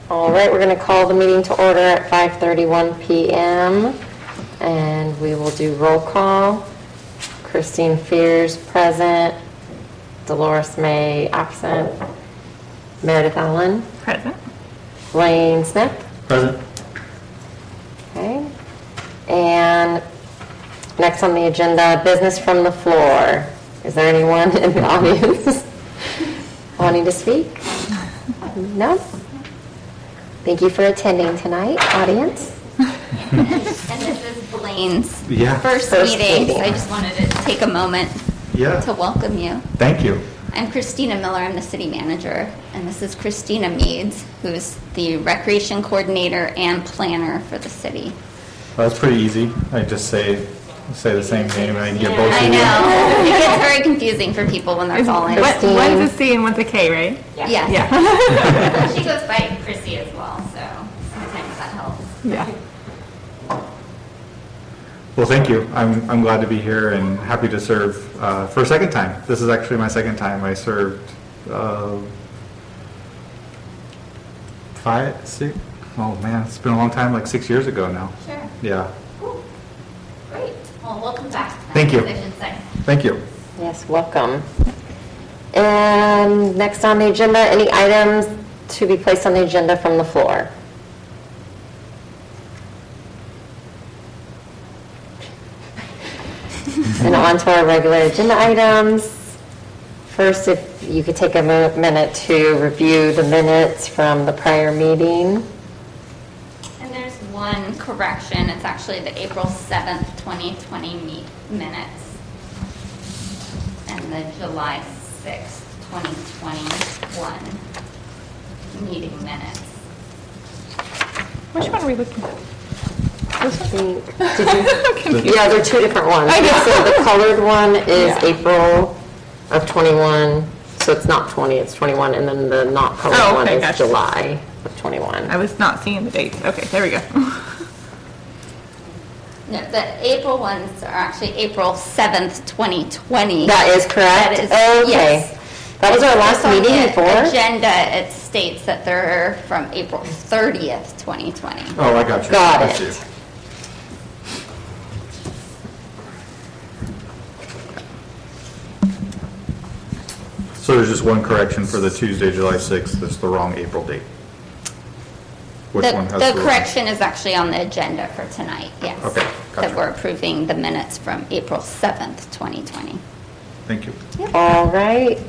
All right, we're going to call the meeting to order at 5:31 p.m. and we will do roll call. Christine Fears present, Dolores May absent, Meredith Allen Present. Blaine Smith Present. Okay, and next on the agenda, business from the floor. Is there anyone in the audience wanting to speak? No? Thank you for attending tonight, audience. And this is Blaine's first First meeting, so meeting. I just wanted to take a moment to welcome you. Thank you. I'm Christina Miller, I'm the city manager, and this is Christina Meads, who's the recreation coordinator and planner for the city. Well, that's pretty easy. I just say the same name and I can get both I of you. know, it gets very confusing for people when they're calling. One's a C and one's a K, right? Yes. Yeah. She goes by Chrissy as well, so sometimes that helps. Yeah. Well, thank you. I'm glad to be here and happy to serve for a second time. This is actually my second time. I served 5, 6. Oh man, it's been a long time. Like 6 years ago now. Sure. Yeah. Cool. Great. Well, welcome back. Thank you. I should say. Thank you. Yes, welcome. And next on the agenda, any items to be placed on the agenda from the floor? And on to our regular agenda items. First, if you could take a minute to review the minutes from the prior meeting. And there's one correction. It's actually the April 7th, 2020 minutes and the July 6th, 2021 meeting minutes. Which one are we looking at? This one? Did you? Yeah, they're two different ones. So the colored one is April of 21, so it's not 20, it's 21, and then the not colored one is gotcha. July of 21. I was not seeing the dates. Okay, there we go. No, the April ones are actually April 7th, 2020. That is correct? That is, Okay. yes. That was our last It's on meeting the before? agenda, it states that they're from April 30th, 2020. Oh, I got you. Got I it. see. So there's just one correction for the Tuesday, July 6th. That's the wrong April date. Which one has The the wrong? correction is actually on the agenda for tonight, yes. Okay, gotcha. That we're approving the minutes from April 7th, 2020. Thank you. All right.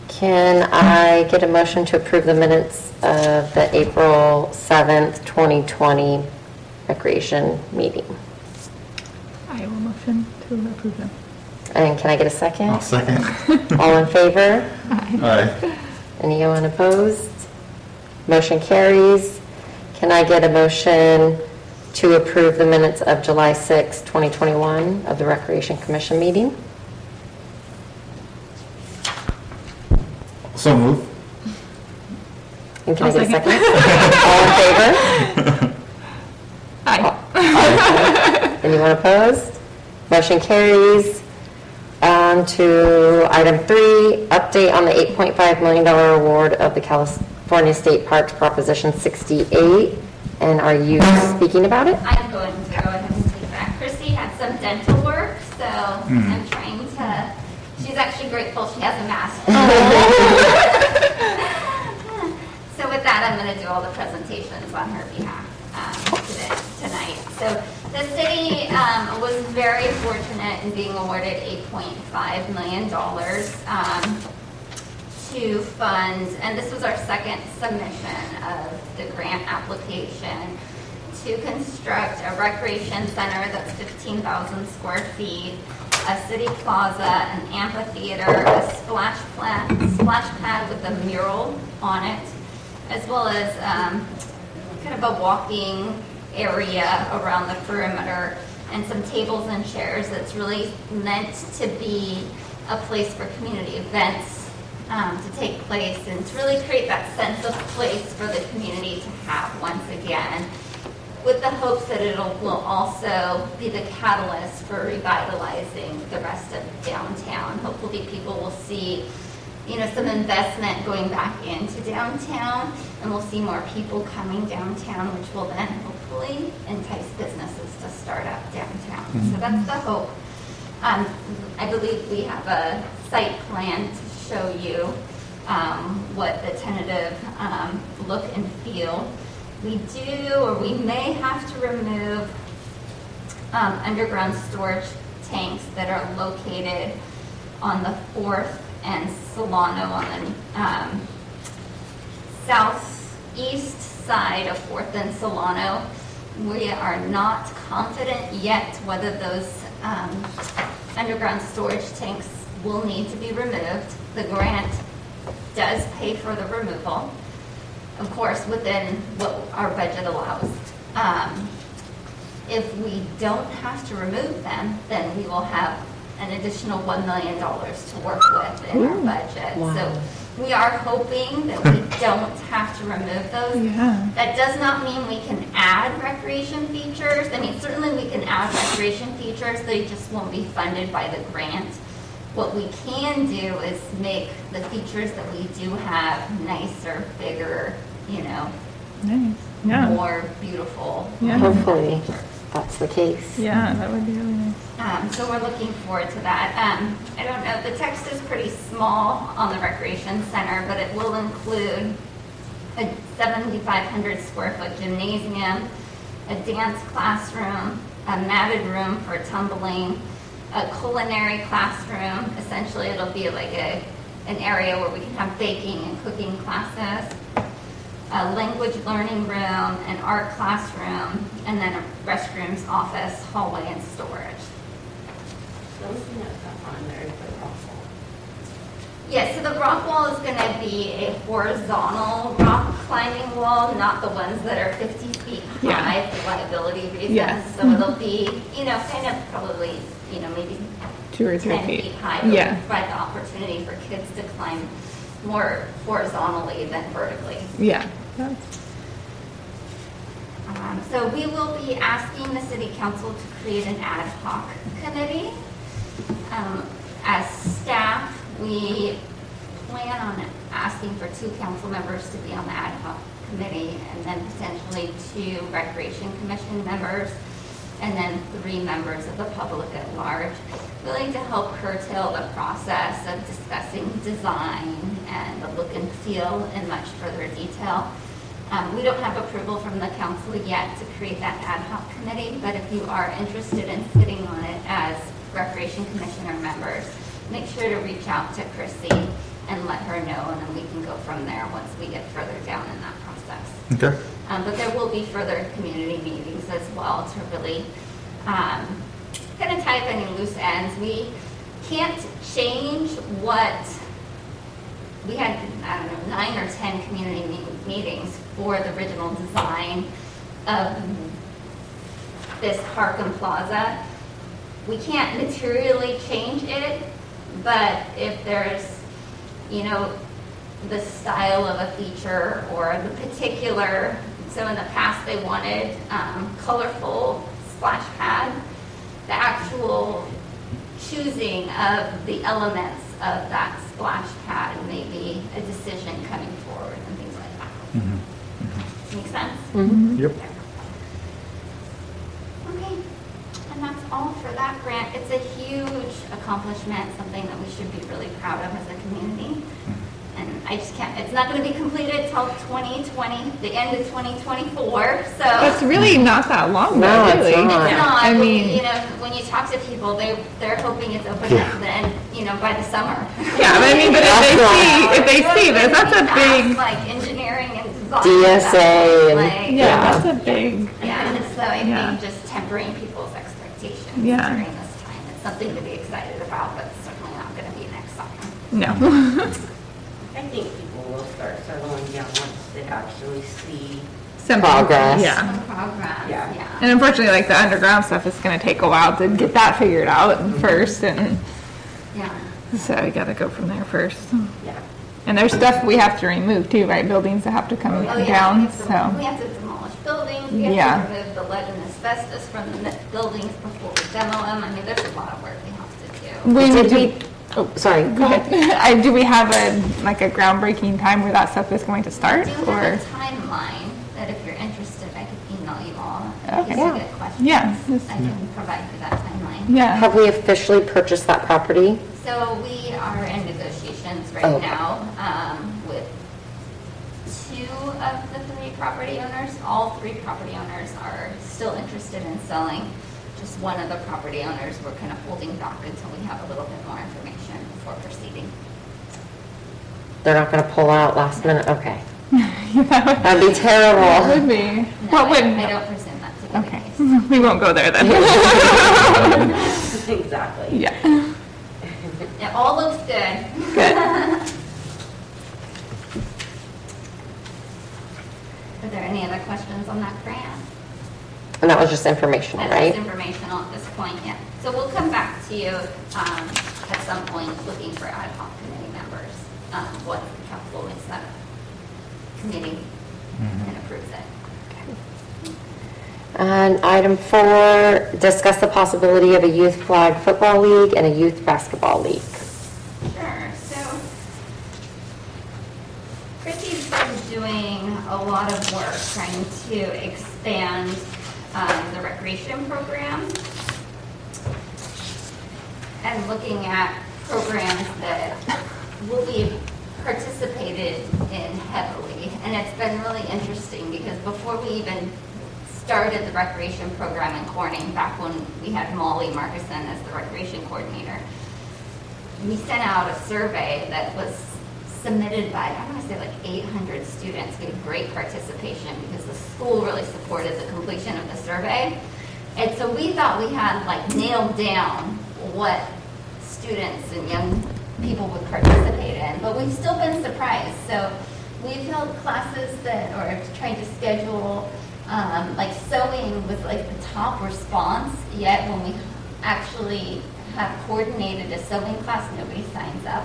Can I get a motion to approve the minutes of the April 7th, 2020 recreation meeting? I will motion to approve them. And can I get a second? I'll second. All in favor? Aye. Anyone opposed? Motion carries. Can I get a motion to approve the minutes of July 6, 2021 of the Recreation Commission meeting? So move. And can I I'll get a second. second? All in favor? Aye. Anyone opposed? Motion carries. On to item 3, update on the $8.5 million award of the California State Parks Proposition 68. And are you speaking about it? I'm going to go ahead and take that. Chrissy had some dental work, so I'm trying to, she's actually grateful she has a mask. So with that, I'm going to do all the presentations on her behalf tonight. So the city was very fortunate in being awarded $8.5 million to fund, and this was our second submission of the grant application, to construct a recreation center that's 15,000 square feet, a city plaza, an amphitheater, a splash pad with a mural on it, as well as kind of a walking area around the perimeter and some tables and chairs that's really meant to be a place for community events to take place and to really create that sense of place for the community to have once again, with the hopes that it will also be the catalyst for revitalizing the rest of downtown. Hopefully people will see some investment going back into downtown, and we'll see more people coming downtown, which will then hopefully entice businesses to start up downtown. So that's the hope. I believe we have a site plan to show you what the tentative look and feel. We do, or we may have to remove underground storage tanks that are located on the 4th and Solano on the southeast side of 4th and Solano. We are not confident yet whether those underground storage tanks will need to be removed. The grant does pay for the removal, of course, within what our budget allows. If we don't have to remove them, then we will have an additional $1 million to work with in our budget. Wow. So we are hoping that we don't have to remove those. Yeah. That does not mean we can add recreation features. I mean, certainly we can add recreation features, they just won't be funded by the grant. What we can do is make the features that we do have nicer, bigger, Nice. Yeah. more beautiful. Yeah. Hopefully, that's the case. Yeah, that would be really nice. So we're looking forward to that. I don't know, the text is pretty small on the recreation center, but it will include a 7,500 square foot gymnasium, a dance classroom, a matted room for tumbling, a culinary classroom. Essentially, it'll be like an area where we can have baking and cooking classes, a language learning room, an art classroom, and then a restrooms, office, hallway, and storage. The only thing that's not on there is the rock wall. Yes, so the rock wall is going to be a horizontal rock climbing wall, not the ones that are 50 feet high Yeah. for liability reasons. Yeah. So it'll be, kind of probably, maybe 2 or 3 10 feet. feet high. But Yeah. we provide the opportunity for kids to climb more horizontally than vertically. Yeah. So we will be asking the city council to create an ad hoc committee. As staff, we plan on asking for 2 council members to be on the ad hoc committee, and then potentially 2 recreation commission members, and then 3 members of the public at large, really to help curtail the process of discussing design and the look and feel in much further detail. We don't have approval from the council yet to create that ad hoc committee, but if you are interested in sitting on it as Recreation Commissioner members, make sure to reach out to Chrissy and let her know, and then we can go from there once we get further down in that process. Okay. But there will be further community meetings as well to really kind of tie up any loose ends. We can't change what we had, 9 or 10 community meetings for the original design of this park and plaza. We can't materially change it, but if there's, the style of a feature or the particular, so in the past they wanted colorful splash pad, the actual choosing of the elements of that splash pad may be a decision coming forward and things like that. Make sense? Yep. Okay, and that's all for that grant. It's a huge accomplishment, something that we should be really proud of as a community. And I just can't, it's not going to be completed till 2020, the end of 2024, so. That's really not that long, No, though, it's really. not. It's not, I but, mean- when you talk to people, they're hoping it's open at the end, by the summer. Yeah, but I mean, but if they see this, that's a big, Like engineering and design. DSA and- Like, yeah, that's a big, Yeah, and so I Yeah. think just tempering people's expectations Yeah. during this time. It's something to be excited about, but certainly not going to be next summer. no. I think people will start settling down once they actually see. Something. Progress. Yeah. Some progress, Yeah. yeah. And unfortunately, like the underground stuff is going to take a while to get that figured out first, and Yeah. so we got to go from there first. Yeah. And there's stuff we have to remove too, right? Buildings that have to come Oh, yeah, down. we So have to demolish buildings, we have Yeah. to remove the lead and asbestos from the buildings before we demo them. I mean, there's a lot of work we have to do. we Did do. we Oh, sorry, Go ahead. Do we have a groundbreaking time where that stuff is going to start? I do Or have a timeline that if you're interested, I could email you all. In Okay. case you get questions. Yeah. I can provide you that timeline. yeah. Have we officially purchased that property? So we are in negotiations right Okay. now with 2 of the 3 property owners. All 3 property owners are still interested in selling. Just one of the property owners, we're kind of holding back until we have a little bit more information before proceeding. They're not going to pull out last minute? Okay. That'd be terrible. Would be. No, What would? I don't presume that to be the Okay. case. We won't go there then. Exactly. yeah. It all looks good. Good. Are there any other questions on that grant? And that was just informational, That's right? just informational at this point, yeah. So we'll come back to you at some point looking for ad hoc committee members, once the council makes that committee and approves it. And item 4, discuss the possibility of a youth flag football league and a youth basketball league. Sure, so Chrissy's been doing a lot of work trying to expand the recreation program and looking at programs that will be participated in heavily. And it's been really interesting because before we even started the recreation program in Corning, back when we had Molly Markison as the recreation coordinator, we sent out a survey that was submitted by, I want to say like 800 students. We had great participation because the school really supported the completion of the survey. And so we thought we had like nailed down what students and young people would participate in, but we've still been surprised. So we've held classes that, or trying to schedule, like sewing was like the top response, yet when we actually have coordinated a sewing class, nobody signs up.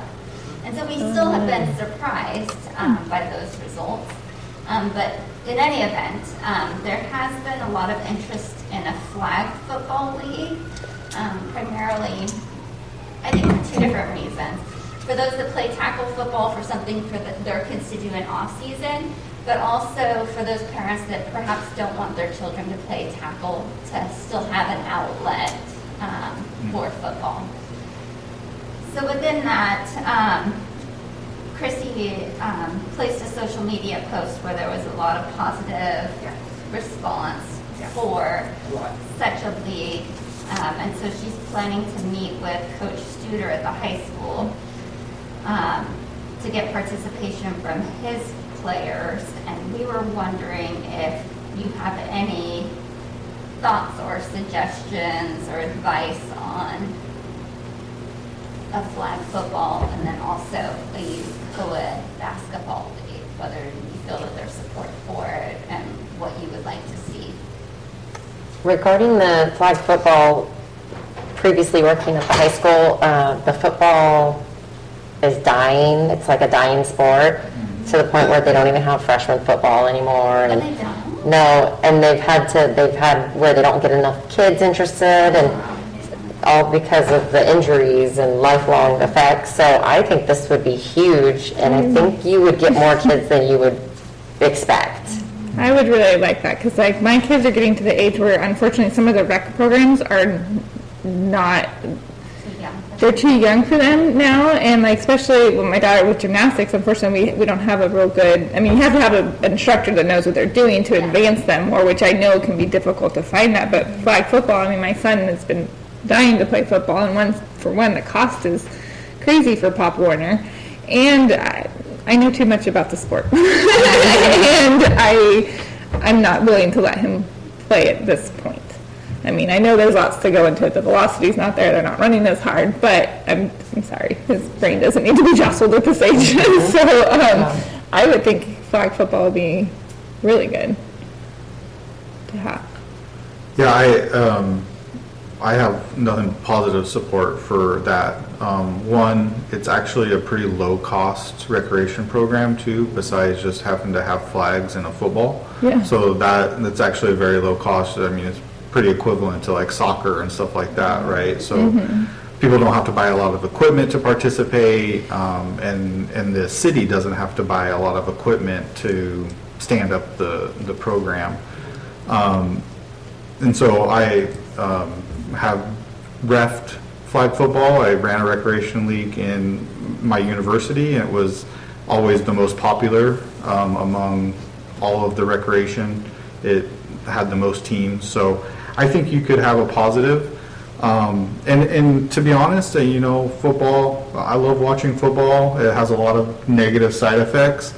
And so we still have been surprised by those results. But in any event, there has been a lot of interest in a flag football league, primarily, I think for 2 different reasons. For those that play tackle football, for something for their kids to do in off-season, but also for those parents that perhaps don't want their children to play tackle to still have an outlet for football. So within that, Chrissy placed a social media post where there was a lot of positive response for such a league. And so she's planning to meet with Coach Studer at the high school to get participation from his players. And we were wondering if you have any thoughts or suggestions or advice on a flag football and then also a youth co-ed basketball league, whether you feel that there's support for it and what you would like to see. Regarding the flag football, previously working at the high school, the football is dying. It's like a dying sport to the point where they don't even have freshman football anymore. But And they don't. no, and they've had where they don't get enough kids interested, and all because of the injuries and lifelong effects. So I think this would be huge, and I think you would get more kids than you would expect. I would really like that because like my kids are getting to the age where unfortunately some of the rec programs are not, Yeah. they're too young for them now, and like especially when my daughter with gymnastics, unfortunately we don't have a real good, I mean you have to have an instructor that knows what they're doing to advance them more, which I know can be difficult to find that, but flag football, I mean my son has been dying to play football, and the cost is crazy for Pop Warner, and I know too much about the sport, and I'm not willing to let him play at this point. I mean, I know there's lots to go into it. The velocity's not there. They're not running as hard, but I'm sorry. His brain doesn't need to be jostled at this age. So I would think flag football would be really good to have. Yeah, I have nothing positive support for that. One, it's actually a pretty low-cost recreation program too, besides just having to have flags and a football. Yeah. So that's actually very low cost. I mean, it's pretty equivalent to like soccer and stuff like that, right? So people don't have to buy a lot of equipment to participate, and the city doesn't have to buy a lot of equipment to stand up the program. And so I have reffed flag football. I ran a recreation league in my university, and it was always the most popular among all of the recreation. It had the most teams, so I think you could have a positive. And to be honest, you know, football, I love watching football. It has a lot of negative side effects,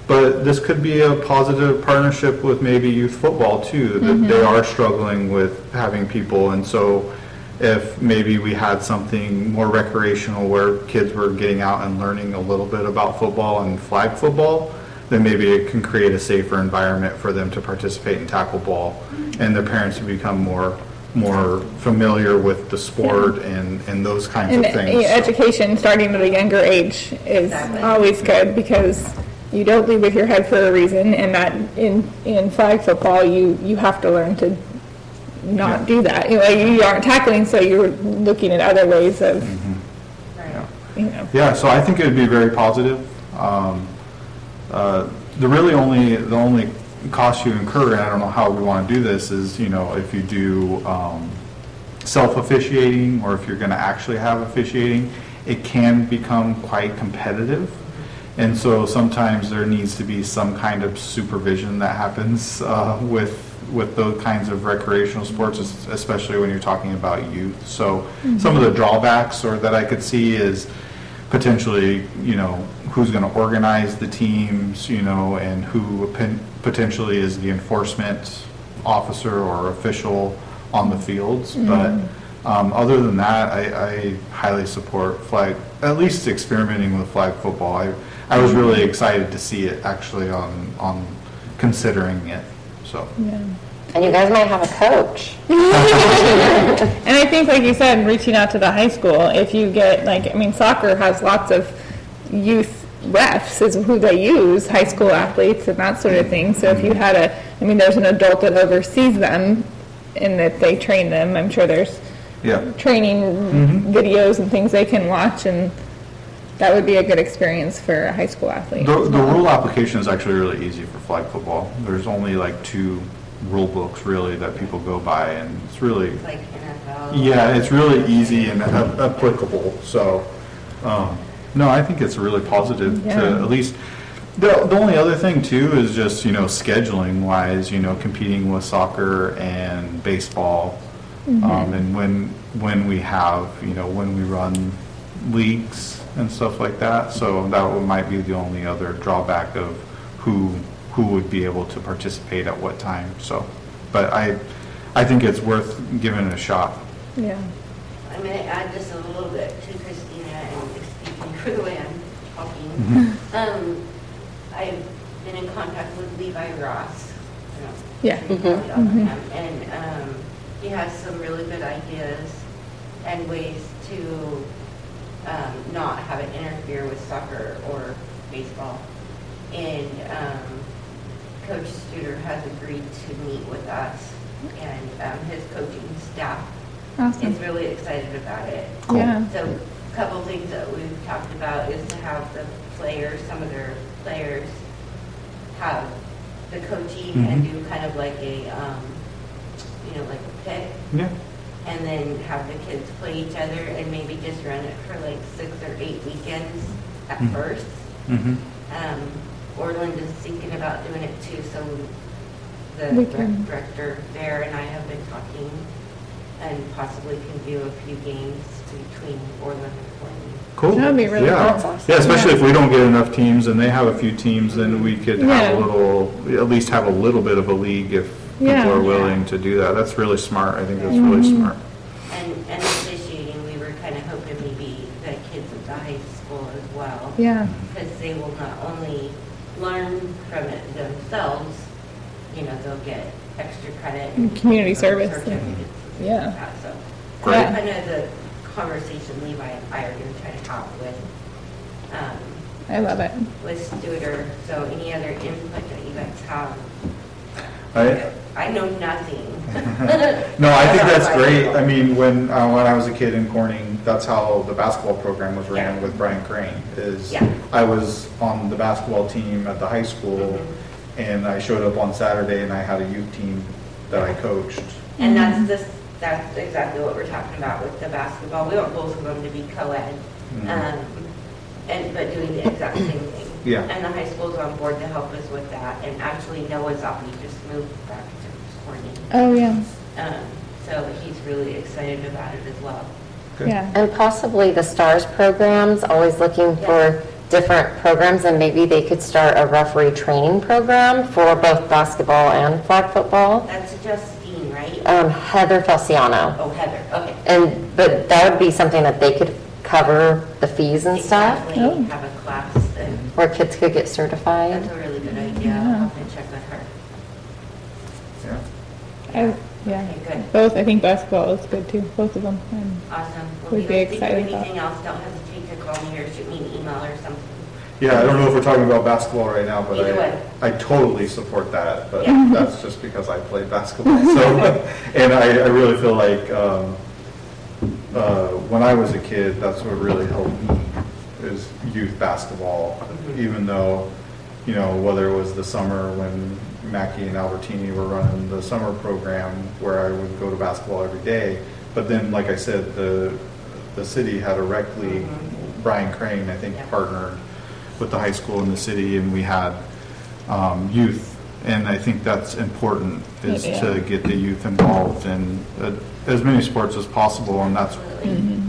but this could be a positive partnership with maybe youth football too, that they are struggling with having people. And so if maybe we had something more recreational where kids were getting out and learning a little bit about football and flag football, then maybe it can create a safer environment for them to participate in tackle ball, and their parents to become more familiar with the sport and those kinds of things. Education starting at a younger age is always good, because you don't lead with your head for a reason, and that in flag football, you have to learn to not do that. You know, you aren't tackling, so you're looking at other ways of, you know. Yeah, so I think it would be very positive. The only cost you incur, and I don't know how we want to do this, is, you know, if you do self-officiating, or if you're going to actually have officiating, it can become quite competitive. And so sometimes there needs to be some kind of supervision that happens with those kinds of recreational sports, especially when you're talking about youth. So some of the drawbacks that I could see is potentially, you know, who's going to organize the teams, you know, and who potentially is the enforcement officer or official on the fields. But other than that, I highly support flag, at least experimenting with flag football. I was really excited to see it actually on considering it, so. Yeah. And you guys might have a coach. And I think, like you said, reaching out to the high school, if you get, like, I mean, soccer has lots of youth refs is who they use, high school athletes and that sort of thing. So if you had there's an adult that oversees them and that they train them, I'm sure there's training videos and things they can watch, and that would be a good experience for a high school athlete. The rule application is actually really easy for flag football. There's only like 2 rule books really that people go by, and it's really, Like NFL. yeah, it's really easy and applicable. So, no, I think it's really positive to at least. The only other thing too is just, you know, scheduling wise, you know, competing with soccer and baseball, and when we have, you know, when we run leagues and stuff like that. So that might be the only other drawback of who would be able to participate at what time. So, but I think it's worth giving it a shot. Yeah. I'm going to add just a little bit to Christina and speaking for the way I'm talking. I've been in contact with Levi Ross. I don't know, Yeah. I'm sure you probably don't know him. And he has some really good ideas and ways to not have it interfere with soccer or baseball. And Coach Studer has agreed to meet with us, and his coaching staff Awesome. is really excited about it. Cool. Yeah. So a couple things that we've talked about is to have the players, some of their players, have the coaching and do kind of like a, like a pick, and then have the kids play each other and maybe just run it for like 6 or 8 weekends at first. Orland is thinking about doing it too, so the rec director there and I have been talking, and possibly can do a few games between Orland and Clinton. Cool. That'd be really yeah. cool. Yeah, especially if we don't get enough teams and they have a few teams, then we could have at least have a little bit of a league if people are willing to do that. That's really smart. I think that's really smart. And officiating, we were kind of hoping maybe the kids at the high school as well. Yeah. Because they will not only learn from it themselves, they'll get extra credit. And community service. certificates and Yeah. like that. So Great. kind of the conversation Levi and I are going to try to have I love it. with Studer. So any other input that you guys have? I I know nothing. No, I think that's great. I mean, when I was a kid in Corning, that's how the basketball program was ran Yeah. with Brian Crane, is Yeah. I was on the basketball team at the high school, and I showed up on Saturday, and I had a youth team that I coached. And that's exactly what we're talking about with the basketball. We want both of them to be co-ed, but doing the exact same thing. Yeah. And the high school's on board to help us with that. And actually, Noah Zombie just moved back to Corning. Oh, yeah, So he's really excited about it as well. Good. yeah. And possibly the STARS programs, always looking for different programs, and maybe they could start a referee training program for both basketball and flag football. That's Justine, right? Heather Felciano. Oh, Heather, okay. But that would be something that they could cover the fees and stuff, Exactly. Oh. Have a class, and where kids could get certified. that's a really good idea. I'll have to check with her. Yeah. Yeah, Okay, good. both, I think basketball is good too, both of them. And Awesome. Well, We'd if be you think of excited about- anything else, don't hesitate to call me or shoot me an email or something. Yeah, I don't know if we're talking about basketball right now, but Either way. I totally support that, but Yeah. that's just because I played basketball. So, and I really feel like when I was a kid, that's what really helped me, is youth basketball. Even though, you know, whether it was the summer when Mackey and Albertini were running the summer program where I would go to basketball every day, but then, like I said, the city had a rec league. Brian Crane, I think, Yeah. partnered with the high school in the city, and we had youth, and I think that's important, is Yeah. to get the youth involved in as many sports as possible, and that's,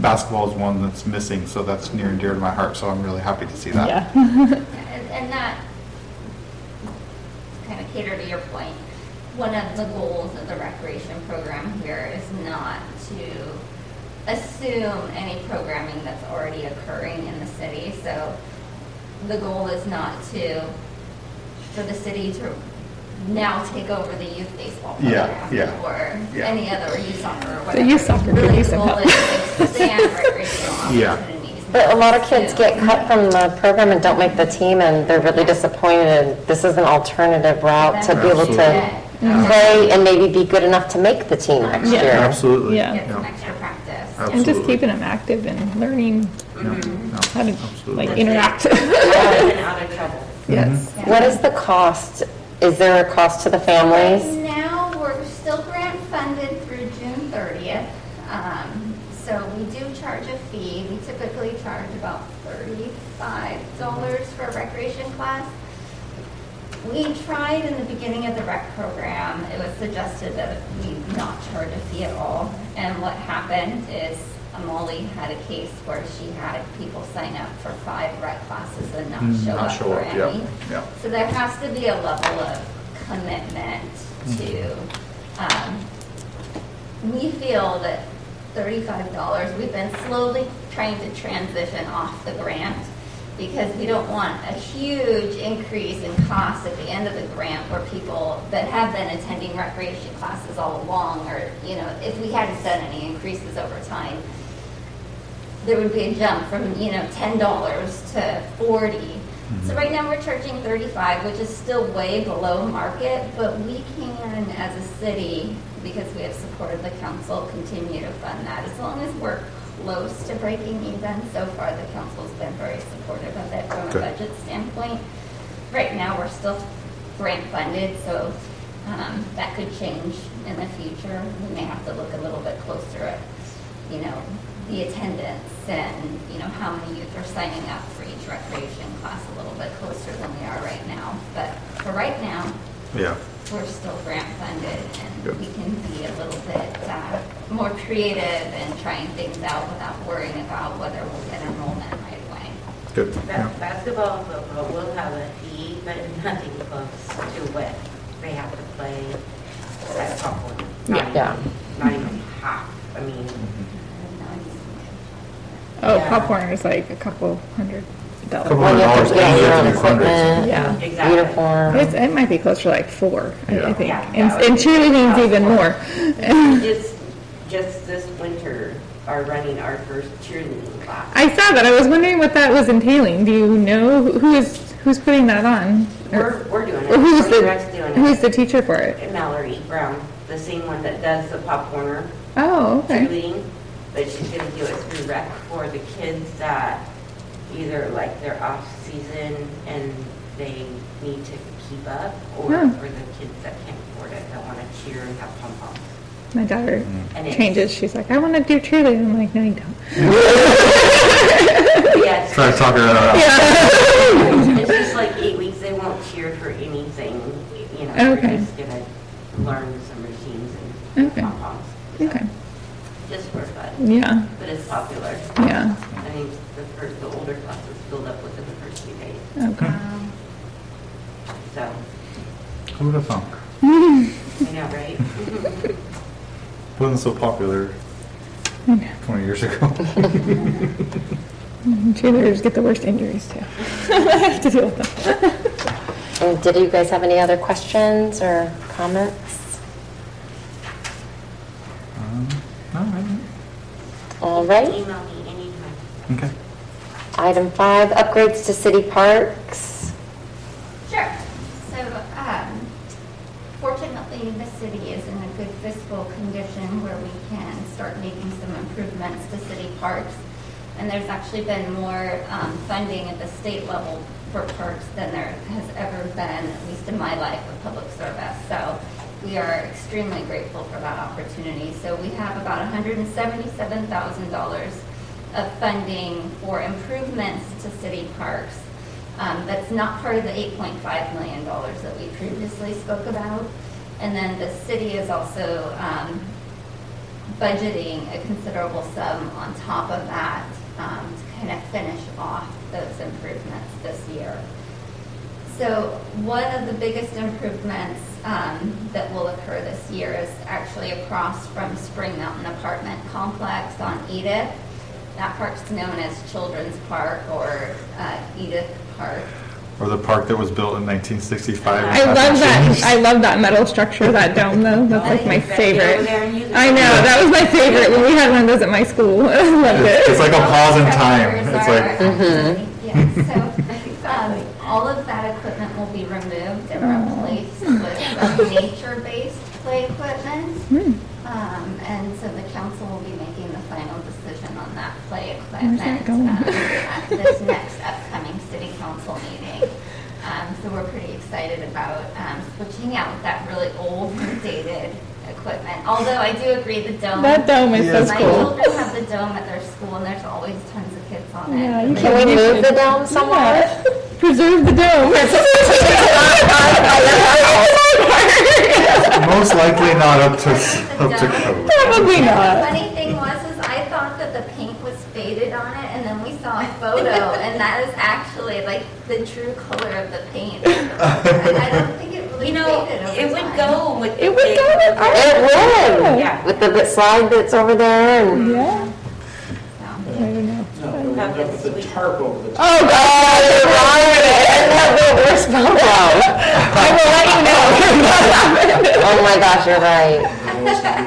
basketball is one that's missing, so that's near and dear to my heart, so I'm really happy to see that. yeah, And that, kind of cater to your point, one of the goals of the recreation program here is not to assume any programming that's already occurring in the city. So the goal is not for the city to now take over the youth baseball Yeah, program yeah, or yeah. any other youth soccer or The whatever. youth soccer could Really, use the some goal help. is to expand recreational Yeah. opportunities. But a lot of kids To- get cut from the program and don't make the team, and they're really disappointed. This is an alternative route to be able to Absolutely. play and maybe be good enough to make the team next Yeah. year. Absolutely. Yeah. Get some extra practice. and just Absolutely. keeping them active and learning No, no, how to absolutely. like interact. Out and out of trouble. Yes. What is the cost? Is there a cost to the families? Now, we're still grant funded through June 30th. So we do charge a fee. We typically charge about $35 for a recreation class. We tried in the beginning of the rec program, it was suggested that we not charge a fee at all. And what happened is Molly had a case where she had people sign up for 5 rec classes and not show Not up show for up, yeah, any. yeah. So there has to be a level of commitment to, we feel that $35, we've been slowly trying to transition off the grant because we don't want a huge increase in cost at the end of the grant where people that have been attending recreation classes all along, or, you know, if we hadn't done any increases over time, there would be a jump from, you know, $10 to $40. So right now we're charging $35, which is still way below market, but we can, as a city, because we have supported the council, continue to fund that as long as we're close to breaking even. So far, the council's been very supportive of it from a Good. budget standpoint. Right now, we're still grant funded, so that could change in the future. We may have to look a little bit closer at, you know, the attendance and, you know, how many youth are signing up for each recreation class a little bit closer than we are right now. But for right now, Yeah. we're still grant funded and Good. we can be a little bit more creative and trying things out without worrying about whether we'll get enrollment right away. Good. Yeah. Basketball and football will have a fee, but nothing close to what they have to play at Popcorn. Yeah. Not even half. I mean, Oh, Yeah. popcorn is like a couple $100. Couple Well, you have to $100 get your own easier to be funded. equipment, Yeah. exactly. uniform. It might be closer to like 4, I Yeah. think. Yeah, And, that would and be cheerleading's even more. Just this winter are running our first cheerleading class. I saw that. I was wondering what that was entailing. Do you know who's putting that on? We're doing it. Or who's Parks and Rec's doing the who's it. the teacher for it? And Mallory Brown, the same one that does the Pop Warner Oh, okay. cheerleading, but she's gonna do it through rec for the kids that either like they're off season and they need to keep up, or Hmm. for the kids that can't afford it, that wanna cheer and have pom-poms. My daughter And it's- changes. She's like, I want to do cheerleading. I'm like, no, you don't. Yeah, Try to talk her out. it's just like 8 weeks, they won't cheer for anything, you know, Okay. they're just gonna learn some routines and Okay. pom-poms. Okay. Just for fun, Yeah. but it's popular. Yeah. I think the older classes filled up within the first few days, Okay. so, Who would have thunk? I know, right? Wasn't so popular 20 years ago. Cheerleaders get the worst injuries too. I have to deal with them. And did you guys have any other questions or comments? No, I didn't. All right. Email me anytime. Okay. Item 5, upgrades to city parks. Sure. So, fortunately, the city is in a good fiscal condition where we can start making some improvements to city parks. And there's actually been more funding at the state level for parks than there has ever been, at least in my life of public service. So we are extremely grateful for that opportunity. So we have about $177,000 of funding for improvements to city parks. That's not part of the $8.5 million that we previously spoke about. And then the city is also budgeting a considerable sum on top of that to kind of finish off those improvements this year. So one of the biggest improvements that will occur this year is actually across from Spring Mountain Apartment Complex on Edith. That park's known as Children's Park or Edith Park. Or the park that was built in 1965. I love that. I love that metal structure, that dome though. That's like my favorite. I know, that was my favorite when we had one of those at my school. I loved It's it. like a pause in time. It's like, Yeah, so all of that equipment will be removed and replaced with some nature-based play equipment. And so the council will be making the final decision on that play equipment that going? at this next upcoming city council meeting. So we're pretty excited about switching out that really old and dated equipment. Although I do agree the dome. That dome is Yeah. so My cool. children have the dome at their school and there's always tons of kids on it. Yeah, you Can we move the dome somewhere? Yeah. Preserve the dome. most likely not up to code. Probably The not. funny thing was, is I thought that the paint was faded on it, and then we saw a photo, and that is actually like the true color of the paint. And I don't think it really You know, faded over it would time. go with the It would big- go with art. It would. Yeah. With the slide that's over there and. Yeah. So, I don't know. No, but we'll have the tarp over the top. Oh, God. Oh, you're wrong with it. Where's Bobo? I will let you know. Oh my gosh, you're right.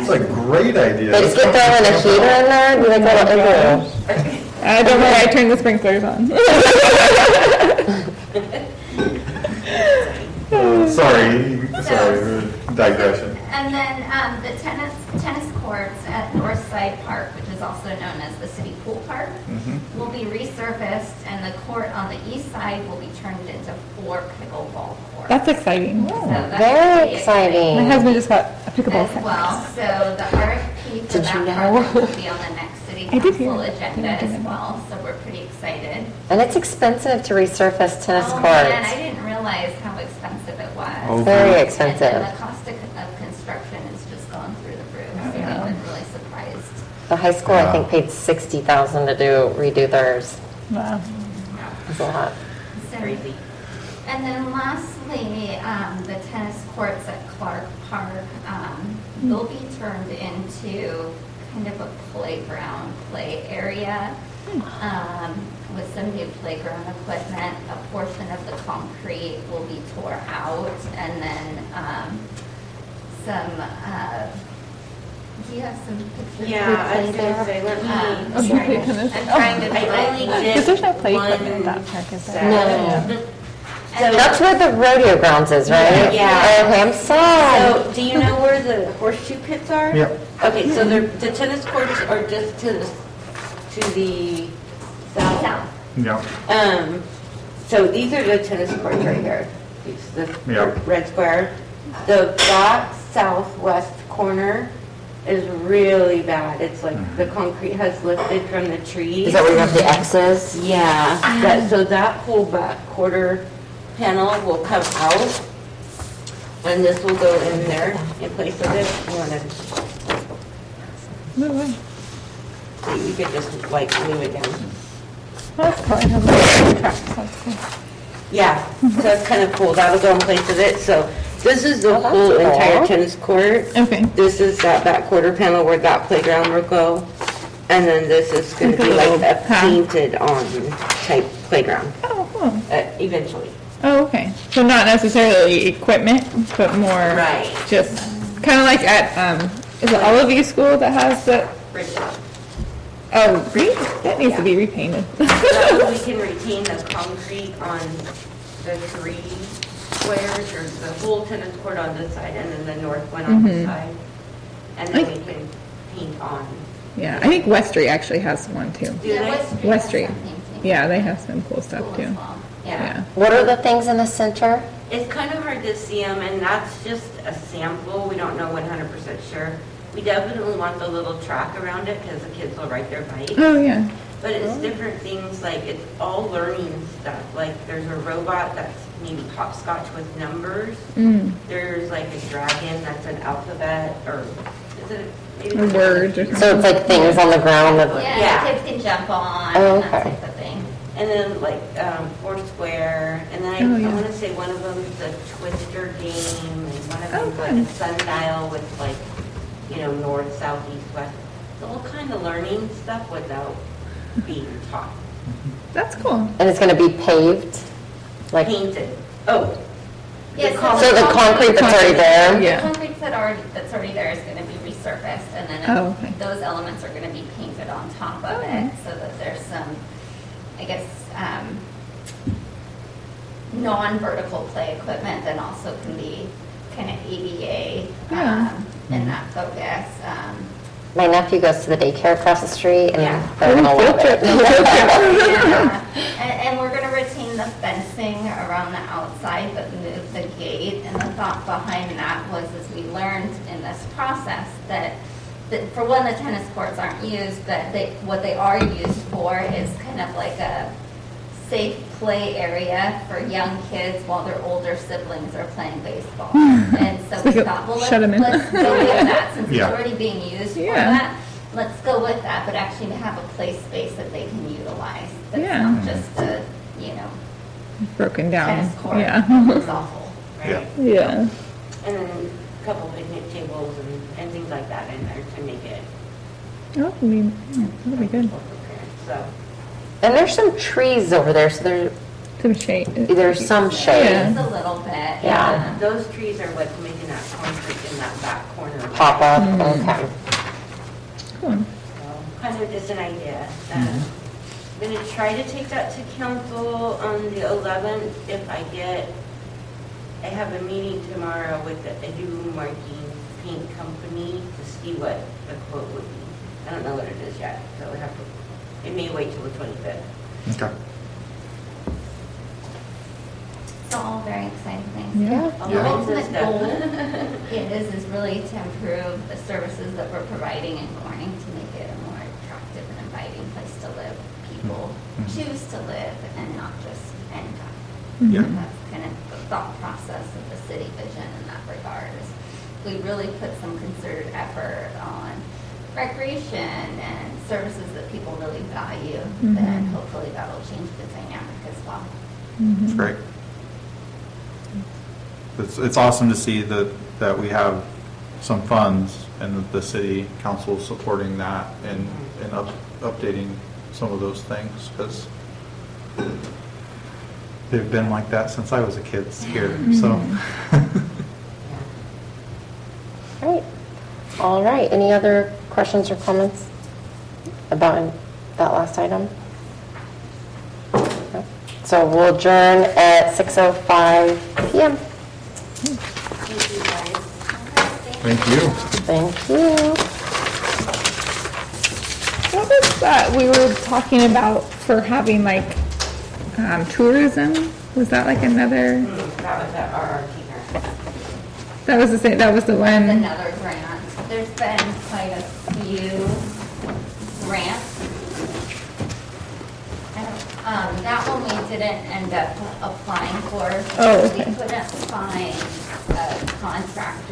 It's a great idea. They just get throwing a heater in there, be like a little igloo. Don't worry, I turned the sprinklers on. Sorry, digression. And then the tennis courts at Northside Park, which is also known as the City Pool Park, will be resurfaced, and the court on the east side will be turned into 4 pickleball courts. That's exciting. So that's Very pretty exciting. My husband just got a pickleball As set. well, so the RFP for Did you that know? project will be on the next city I did hear. council agenda Yeah, I did as know. well, so we're pretty excited. And it's expensive to resurface tennis Oh man, I courts. didn't realize how expensive it was. Oh, Very really? expensive. And the cost of construction has just gone through the roof, so I've been really surprised. The high school, I think, paid $60,000 to redo theirs. Wow. That's a lot. So- Crazy. And then lastly, the tennis courts at Clark Park, will be turned into kind of a playground play area with some new playground equipment. A portion of the concrete will be tore out, and then some, do you have some pictures? Yeah, I to was play gonna say, let me, Oh, you play tennis? I'm trying to, I only did Because there's no play one equipment in that park, is there? No. And That's where the rodeo grounds is, right? Yeah. Okay, I'm sorry. So, do you know where the horseshoe pits are? Yep. Okay, so the tennis courts are just to the south. South. Yeah. So these are the tennis courts right here. It's the Yep. red square. The back southwest corner is really bad. It's like the concrete has lifted from the trees. Is that where you have the X's? Yeah, so that whole back quarter panel will come out, and this will go in there in place of it. You wanna, Oh, wow. you could just like move it down. That's probably has a track. That's cool. Yeah, so it's kind of cool. That'll go in place of it. So this is the that's whole cool. entire tennis court. Okay. This is that back quarter panel where that playground will go. And then this is going to Like a be like little a path. painted on type playground, Oh, cool. eventually. Oh, okay. So not necessarily equipment, but more Right. just kind of like at, is it Olivia School that has the, oh, that needs to be repainted. That way we can retain the concrete on the 3 squares, or the whole tennis court on this side, and then the north one on this side. And then we can paint on. Yeah, I think West Street actually has one too. Do Yeah, they? West has Street. some painting. Yeah, they have some cool stuff Cool too. as well. Yeah. Yeah. What are the things in the center? It's kind of hard to see them, and that's just a sample. We don't know 100% sure. We definitely want the little track around it because the kids will ride their bike. Oh, yeah. But it's different things, like it's all learning stuff. Like there's a robot that's maybe hopscotch with numbers. Mm. There's like a dragon that's an alphabet, or is it maybe Or words or something. So it's like things on the ground that, Yeah, Yeah. the kids can jump on Oh, and that okay. type of thing. And then like Foursquare, and then Oh, I yeah. want to say one of them is the Twister game, and one of Oh, them's like a sundial with like, north, south, east, west. So all kind of learning stuff without being taught. That's cool. and it's gonna be paved? Like, Painted. Oh, Yeah, so the concrete that's already there? Yeah. The concrete that's already there is going to be resurfaced, and then Oh, okay. those elements are going to be painted on top of Okay. it, so that there's some, I guess, non-vertical play equipment that also can be kind of ADA Yeah. in that focus. my nephew goes to the daycare across the street and Yeah. they're gonna love it. Yeah. And we're gonna retain the fencing around the outside, but move the gate. And the thought behind that was, as we learned in this process, that for one, the tennis courts aren't used, but what they are used for is kind of like a safe play area for young kids while their older siblings are playing baseball. And so we thought, well, Shut 'em in. let's go with that, since it's Yeah. already being used for Yeah. that. Let's go with that, but actually have a play space that they can utilize. That's Yeah. not just a, Broken down. tennis court. Yeah. It looks awful. right. Yeah. And then a couple picnic tables and things like that in there to make it Oh, that'll be good. for parents. So, And there's some trees over there, so Some shade. there's some shade. Just a little bit. Yeah. those trees are what's making that concrete in that back corner. Pop up, okay. Cool. So, kind of just an idea. I'm going to try to take that to council on the 11th if I have a meeting tomorrow with the Edu Marking Paint Company to see what the quote would be. I don't know what it is yet, so it may wait till the 25th. Okay. So all very exciting things. Yeah. The Yeah. ultimate goal is really to improve the services that we're providing in Corning to make it a more attractive and inviting place to live. People choose to live and not just anytime. Yeah. And that's kind of the thought process of the city vision in that regard. Is we really put some concerted effort on recreation and services that people really value, then hopefully that'll change the dynamic as well. It's great. It's awesome to see that we have some funds and that the city council is supporting that and updating some of those things, because they've been like that since I was a kid here, so. Great. All right, any other questions or comments about that last item? No? So we'll adjourn at 6:05 PM. Thank you, guys. Thank you. Thank you. What was that we were talking about for having like tourism? Was that like another, That was at RRT grant. that was the same, that was the one? Another grant. There's been quite a few grants. That one we didn't end up applying for. Oh, okay. We couldn't find a contract